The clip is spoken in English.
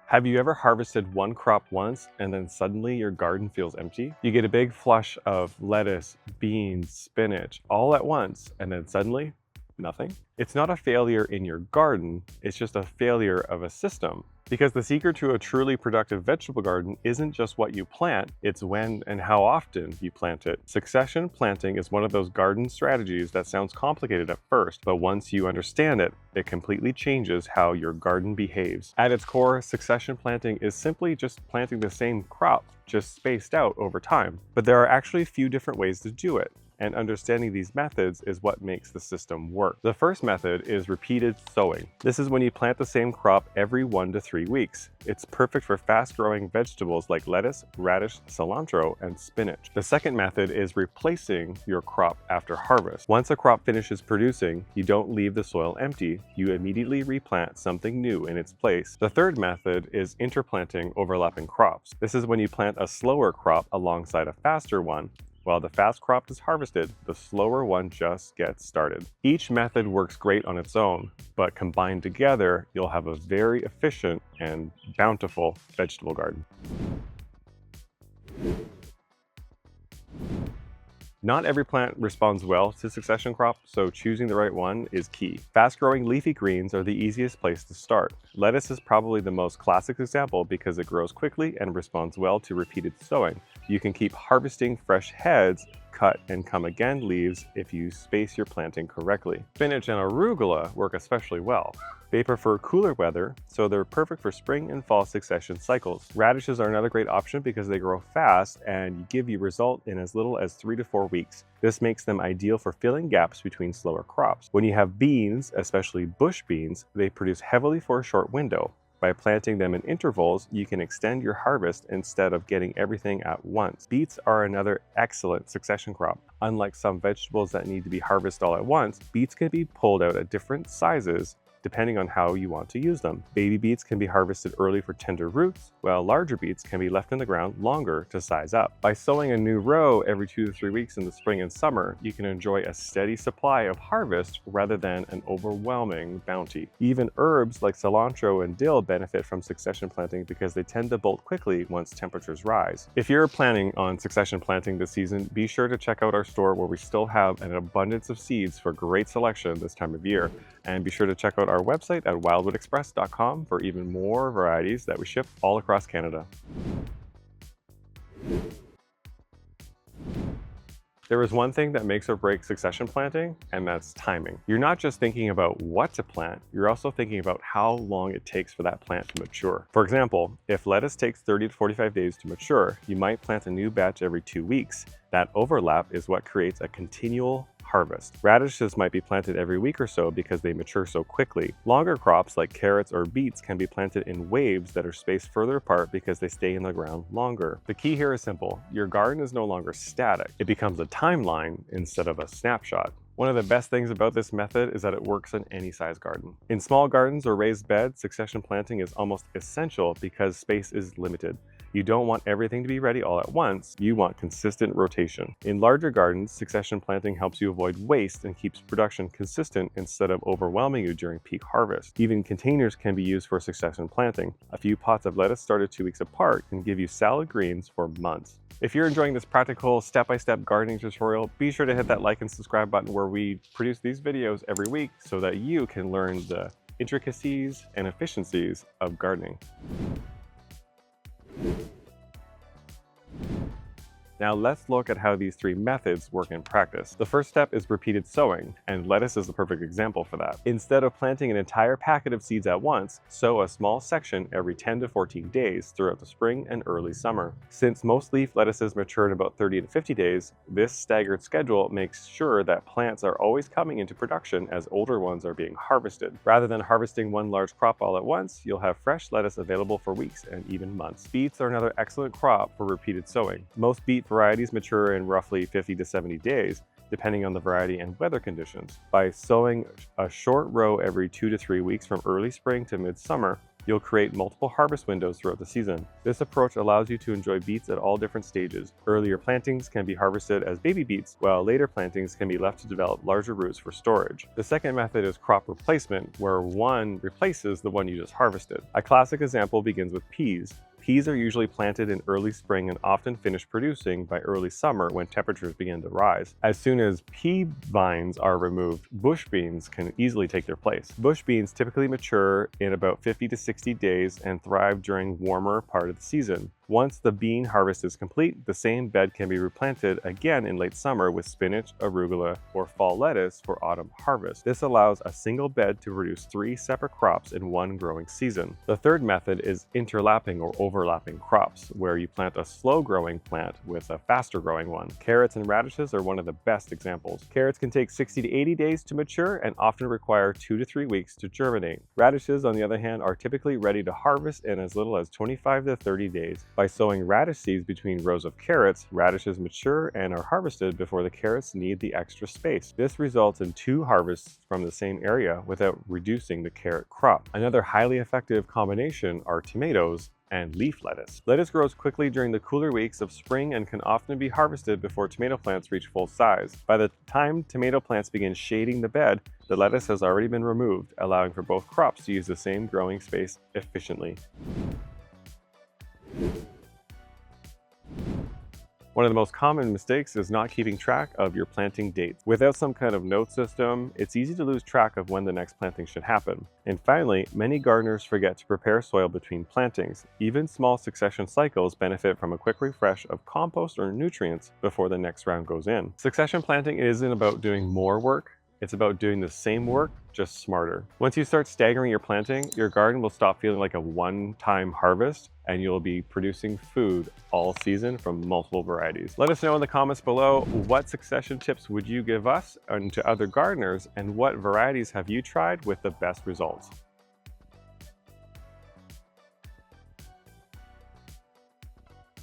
Have you ever harvested one crop once and then suddenly your garden feels empty? You get a big flush of lettuce, beans, spinach all at once, and then suddenly nothing? It's not a failure in your garden, it's just a failure of a system. Because the secret to a truly productive vegetable garden isn't just what you plant, it's when and how often you plant it. Succession planting is one of those garden strategies that sounds complicated at first, but once you understand it, it completely changes how your garden behaves. At its core, succession planting is simply just planting the same crop, just spaced out over time. But there are actually a few different ways to do it, and understanding these methods is what makes the system work. The first method is repeated sowing. This is when you plant the same crop every 1 to 3 weeks. It's perfect for fast-growing vegetables like lettuce, radish, cilantro, and spinach. The second method is replacing your crop after harvest. Once a crop finishes producing, you don't leave the soil empty, you immediately replant something new in its place. The third method is interplanting overlapping crops. This is when you plant a slower crop alongside a faster one. While the fast crop is harvested, the slower one just gets started. Each method works great on its own, but combined together, you'll have a very efficient and bountiful vegetable garden. Not every plant responds well to succession crops, so choosing the right one is key. Fast-growing leafy greens are the easiest place to start. Lettuce is probably the most classic example because it grows quickly and responds well to repeated sowing. You can keep harvesting fresh heads, cut and come again leaves if you space your planting correctly. Spinach and arugula work especially well. They prefer cooler weather, so they're perfect for spring and fall succession cycles. Radishes are another great option because they grow fast and give you result in as little as 3 to 4 weeks. This makes them ideal for filling gaps between slower crops. When you have beans, especially bush beans, they produce heavily for a short window. By planting them in intervals, you can extend your harvest instead of getting everything at once. Beets are another excellent succession crop. Unlike some vegetables that need to be harvested all at once, beets can be pulled out at different sizes depending on how you want to use them. Baby beets can be harvested early for tender roots, while larger beets can be left in the ground longer to size up. By sowing a new row every 2 to 3 weeks in the spring and summer, you can enjoy a steady supply of harvest rather than an overwhelming bounty. Even herbs like cilantro and dill benefit from succession planting because they tend to bolt quickly once temperatures rise. If you're planning on succession planting this season, be sure to check out our store where we still have an abundance of seeds for great selection this time of year. And be sure to check out our website at wildwoodexpress.com for even more varieties that we ship all across Canada. There is one thing that makes or breaks succession planting, and that's timing. You're not just thinking about what to plant, you're also thinking about how long it takes for that plant to mature. For example, if lettuce takes 30 to 45 days to mature, you might plant a new batch every 2 weeks. That overlap is what creates a continual harvest. Radishes might be planted every week or so because they mature so quickly. Longer crops like carrots or beets can be planted in waves that are spaced further apart because they stay in the ground longer. The key here is simple. Your garden is no longer static. It becomes a timeline instead of a snapshot. One of the best things about this method is that it works in any size garden. In small gardens or raised beds, succession planting is almost essential because space is limited. You don't want everything to be ready all at once, you want consistent rotation. In larger gardens, succession planting helps you avoid waste and keeps production consistent instead of overwhelming you during peak harvest. Even containers can be used for succession planting. A few pots of lettuce started 2 weeks apart can give you salad greens for months. If you're enjoying this practical step-by-step gardening tutorial, be sure to hit that like and subscribe button where we produce these videos every week so that you can learn the intricacies and efficiencies of gardening. Now let's look at how these 3 methods work in practice. The first step is repeated sowing, and lettuce is the perfect example for that. Instead of planting an entire packet of seeds at once, sow a small section every 10 to 14 days throughout the spring and early summer. Since most leaf lettuces mature in about 30 to 50 days, this staggered schedule makes sure that plants are always coming into production as older ones are being harvested. Rather than harvesting one large crop all at once, you'll have fresh lettuce available for weeks and even months. Beets are another excellent crop for repeated sowing. Most beet varieties mature in roughly 50 to 70 days, depending on the variety and weather conditions. By sowing a short row every 2 to 3 weeks from early spring to midsummer, You'll create multiple harvest windows throughout the season. This approach allows you to enjoy beets at all different stages. Earlier plantings can be harvested as baby beets, while later plantings can be left to develop larger roots for storage. The second method is crop replacement, where one replaces the one you just harvested. A classic example begins with peas. Peas are usually planted in early spring and often finish producing by early summer when temperatures begin to rise. As soon as pea vines are removed, bush beans can easily take their place. Bush beans typically mature in about 50 to 60 days and thrive during warmer part of the season. Once the bean harvest is complete, the same bed can be replanted again in late summer with spinach, arugula, or fall lettuce for autumn harvest. This allows a single bed to produce 3 separate crops in one growing season. The third method is interlapping or overlapping crops, where you plant a slow-growing plant with a faster-growing one. Carrots and radishes are one of the best examples. Carrots can take 60 to 80 days to mature and often require 2 to 3 weeks to germinate. Radishes, on the other hand, are typically ready to harvest in as little as 25 to 30 days. By sowing radish seeds between rows of carrots, radishes mature and are harvested before the carrots need the extra space. This results in 2 harvests from the same area without reducing the carrot crop. Another highly effective combination are tomatoes and leaf lettuce. Lettuce grows quickly during the cooler weeks of spring and can often be harvested before tomato plants reach full size. By the time tomato plants begin shading the bed, the lettuce has already been removed, allowing for both crops to use the same growing space efficiently. One of the most common mistakes is not keeping track of your planting dates. Without some kind of note system, it's easy to lose track of when the next planting should happen. And finally, many gardeners forget to prepare soil between plantings. Even small succession cycles benefit from a quick refresh of compost or nutrients before the next round goes in. Succession planting isn't about doing more work. It's about doing the same work, just smarter. Once you start staggering your planting, your garden will stop feeling like a one-time harvest, and you'll be producing food all season from multiple varieties. Let us know in the comments below, what succession tips would you give us and to other gardeners, and what varieties have you tried with the best results?